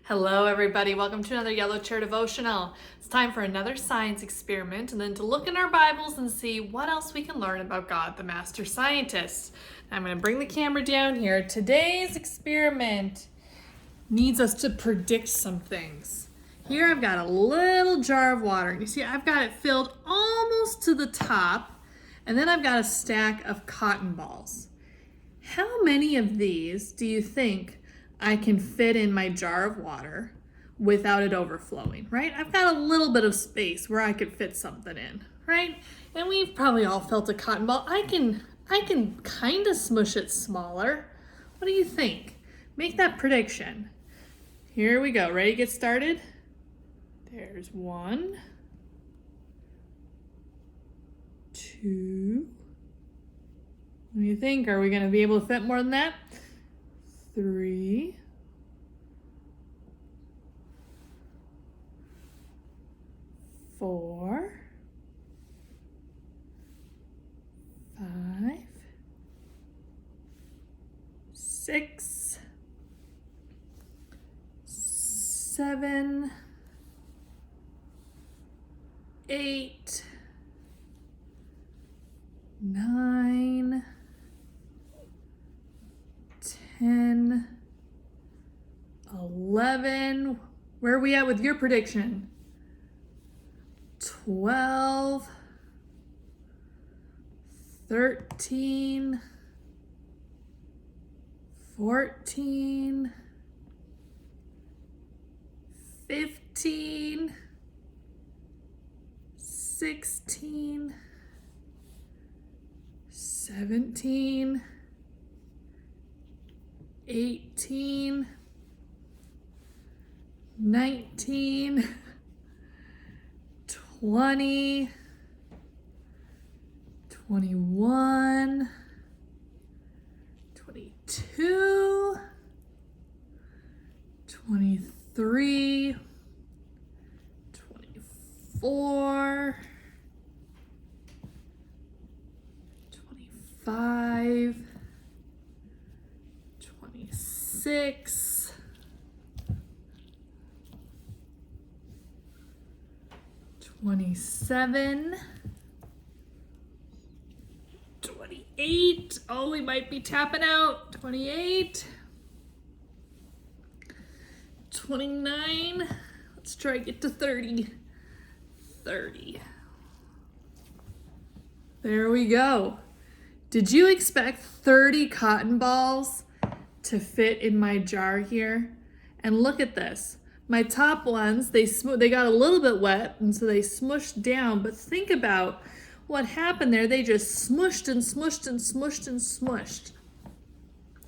Hello everybody, welcome to another Yellow Chair Devotional. It's time for another science experiment and then to look in our Bibles and see what else we can learn about God, the Master Scientist. I'm going to bring the camera down here. Today's experiment needs us to predict some things. Here I've got a little jar of water. And you see I've got it filled almost to the top, and then I've got a stack of cotton balls. How many of these do you think I can fit in my jar of water without it overflowing, right? I've got a little bit of space where I could fit something in, right? And we've probably all felt a cotton ball. I can kind of smush it smaller. What do you think? Make that prediction. Here we go. Ready to get started? There's 1, 2. What do you think? Are we going to be able to fit more than that? 3, 4, 5, 6, 7, 8, 9, 10, 11, where are we at with your prediction? 12, 13, 14, 15, 16, 17, 18, 19, 20, 21, 22, 23, 24, 25, 26, 27, 28, oh, we might be tapping out, 28, 29, let's try to get to 30, 30. There we go. Did you expect 30 cotton balls to fit in my jar here? And look at this. My top ones, they got a little bit wet, and so they smushed down, but think about what happened there. They just smushed and smushed and smushed and smushed.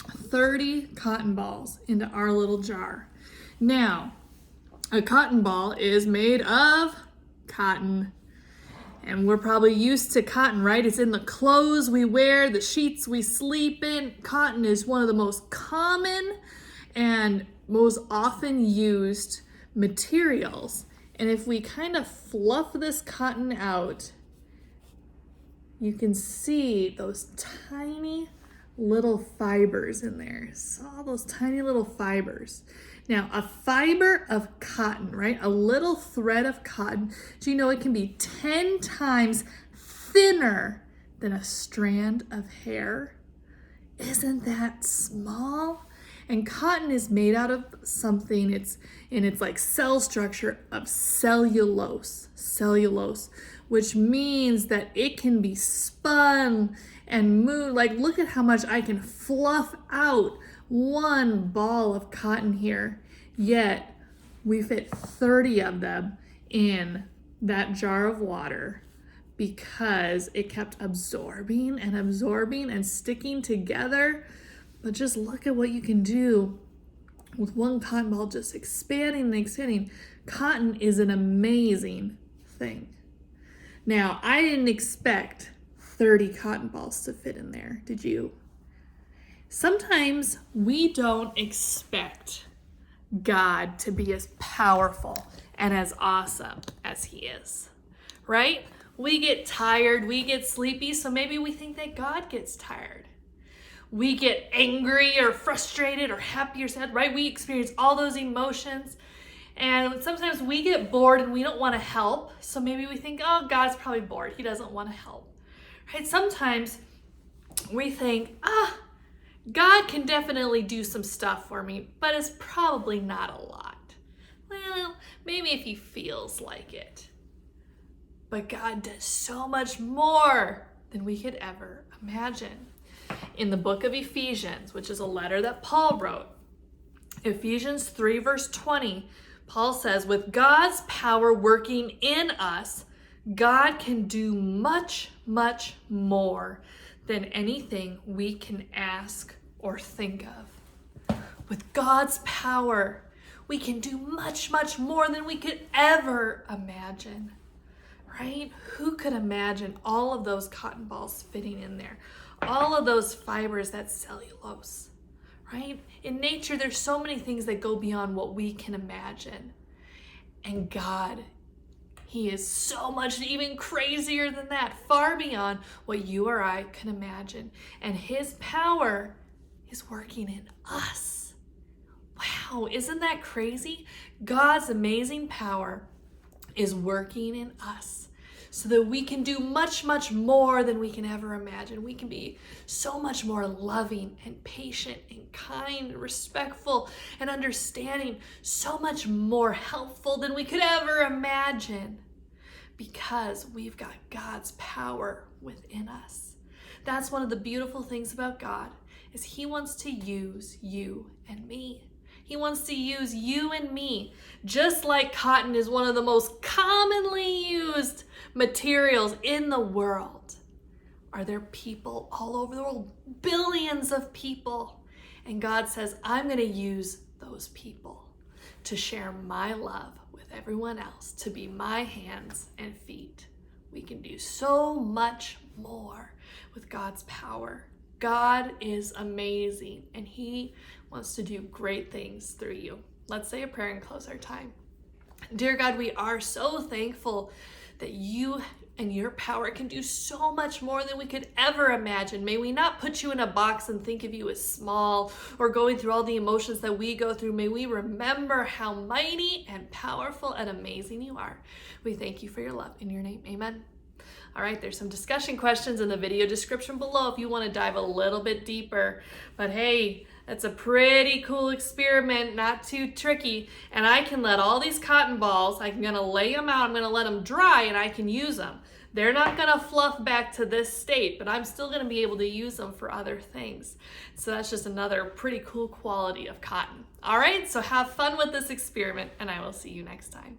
30 cotton balls into our little jar. Now, a cotton ball is made of cotton. And we're probably used to cotton, right? It's in the clothes we wear, the sheets we sleep in. Cotton is one of the most common and most often used materials. And if we kind of fluff this cotton out, you can see those tiny little fibers in there. Saw those tiny little fibers. Now, a fiber of cotton, right? A little thread of cotton. Do you know it can be 10 times thinner than a strand of hair? Isn't that small? And cotton is made out of something, it's in its like cell structure of cellulose, which means that it can be spun and moved. Like, look at how much I can fluff out one ball of cotton here, yet we fit 30 of them in that jar of water because it kept absorbing and sticking together. But just look at what you can do with one cotton ball just expanding and expanding. Cotton is an amazing thing. Now, I didn't expect 30 cotton balls to fit in there, did you? Sometimes we don't expect God to be as powerful and as awesome as He is, right? We get tired, we get sleepy, so maybe we think that God gets tired. we get angry or frustrated or happy or sad, right? We experience all those emotions. And sometimes we get bored and we don't want to help. So maybe we think, oh, God's probably bored. He doesn't want to help, right? Sometimes we think, God can definitely do some stuff for me, but it's probably not a lot. Well, maybe if he feels like it. But God does so much more than we could ever imagine. In the book of Ephesians, which is a letter that Paul wrote, Ephesians 3 verse 20, Paul says, with God's power working in us, God can do much, much more than anything we can ask or think of. With God's power, we can do much, much more than we could ever imagine, right? Who could imagine all of those cotton balls fitting in there? All of those fibers, that cellulose, right? In nature, there's so many things that go beyond what we can imagine. And God, he is so much even crazier than that, far beyond what you or I can imagine. And his power is working in us. Wow, isn't that crazy? God's amazing power is working in us so that we can do much, much more than we can ever imagine. We can be so much more loving and patient and kind, and respectful and understanding, so much more helpful than we could ever imagine, because we've got God's power within us. That's one of the beautiful things about God, is he wants to use you and me. He wants to use you and me, just like cotton is one of the most commonly used materials in the world. Are there people all over the world, billions of people? And God says, I'm going to use those people to share my love with everyone else, to be my hands and feet. We can do so much more with God's power. God is amazing, and he wants to do great things through you. Let's say a prayer and close our time. Dear God, we are so thankful that you and your power can do so much more than we could ever imagine. May we not put you in a box and think of you as small or going through all the emotions that we go through. May we remember how mighty and powerful and amazing you are. We thank you for your love. In your name, amen. All right, there's some discussion questions in the video description below if you want to dive a little bit deeper. But hey, that's a pretty cool experiment, not too tricky. And I can let all these cotton balls, I'm gonna lay them out, I'm gonna let them dry, and I can use them. They're not gonna fluff back to this state, but I'm still gonna be able to use them for other things. So that's just another pretty cool quality of cotton. All right, so have fun with this experiment, and I will see you next time.